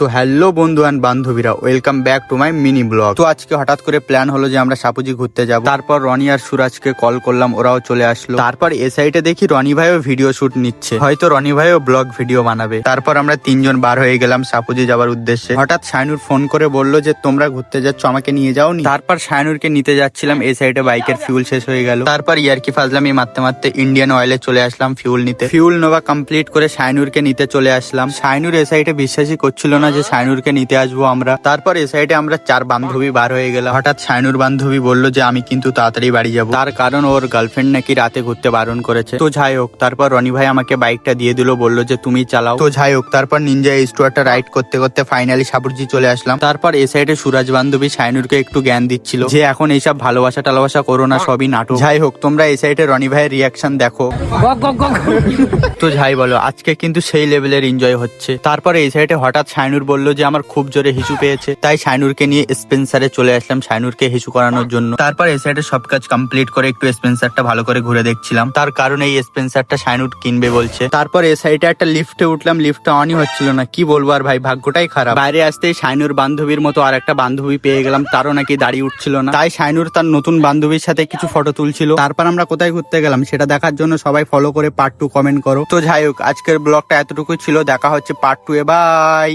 তো হ্যালো বন্ধু অ্যান্ড বান্ধবীরা, welcome back to my mini blog. তো আজকে হঠাৎ করে প্ল্যান হলো যে আমরা সাপুজি ঘুরতে যাব। তারপর রনি আর সুরাজকে কল করলাম, ওরাও চলে আসলো। তারপর এ সাইডে দেখি রনি ভাইও ভিডিও শুট নিচ্ছে, হয়তো রনি ভাইও ব্লগ ভিডিও বানাবে। তারপর আমরা তিনজন বার হয়ে গেলাম সাপুজি যাওয়ার উদ্দেশ্যে। হঠাৎ শাইনুর ফোন করে বললো যে তোমরা ঘুরতে যাচ্ছ, আমাকে নিয়ে যাওনি। তারপর শাইনুরকে নিতে যাচ্ছিলাম, এই সাইডে বাইকের ফিউল শেষ হয়ে গেল। তারপর ইয়ারকি ফাজলামি মারতে মারতে ইন্ডিয়ান অয়েলে চলে আসলাম ফিউল নিতে। ফিউল নেওয়া কমপ্লিট করে শাইনুরকে নিতে চলে আসলাম। শাইনুর এ সাইডে বিশ্বাসই করছিল না যে শাইনুরকে নিতে আসবো আমরা। তারপর এ সাইডে আমরা চার বান্ধবী বার হয়ে গেলাম। হঠাৎ শাইনুর বান্ধবী বললো যে আমি কিন্তু তাড়াতাড়ি বাড়ি যাবো, তার কারণ ওর গার্লফ্রেন্ড নাকি রাতে ঘুরতে বারণ করেছে। তো যাই হোক, তারপর রনি ভাই আমাকে বাইকটা দিয়ে দিল, বললো যে তুমি চালাও। তো যাই হোক, তারপর নিনজা স্টুয়ারটা রাইড করতে করতে ফাইনালি সাপুরজি চলে আসলাম। তারপর এ সাইডে সুরাজ বান্ধবী শাইনুরকে একটু জ্ঞান দিচ্ছিল যে এখন এইসব ভালোবাসা টালোবাসা করো না, সবই নাটক। যাই হোক, তোমরা এই সাইডে রনি ভাইয়ের রিয়াকশন দেখো। তো যাই বলো, আজকে কিন্তু সেই লেভেলের এনজয় হচ্ছে। তারপরে এই সাইডে হঠাৎ শাইনুর বললো যে আমার খুব জোরে হিসু পেয়েছে, তাই শাইনুরকে নিয়ে স্পেন্সারে চলে আসলাম শাইনুরকে হিসু করানোর জন্য। তারপর এই সাইডে সব কাজ কমপ্লিট করে একটু স্পেন্সারটা ভালো করে ঘুরে দেখছিলাম, তার কারণে এই স্পেন্সারটা শাইনুর কিনবে বলছে। তারপর এই সাইডে একটা লিফটে উঠলাম, লিফটটা অনই হচ্ছিল না, কি বলবো আর ভাই, ভাগ্যটাই খারাপ। বাইরে আসতেই শাইনুর বান্ধবীর মতো আর একটা বান্ধবী পেয়ে গেলাম, তারও নাকি দাঁড়িয়ে উঠছিল না, তাই শাইনুর তার নতুন বান্ধবীর সাথে কিছু ফটো তুলছিল। তারপর আমরা কোথায় ঘুরতে গেলাম সেটা দেখার জন্য সবাই ফলো করে পার্ট 2 কমেন্ট করো। তো যাই হোক, আজকের ব্লগটা এতটুকুই ছিল, দেখা হচ্ছে পার্ট 2 এ। বাই।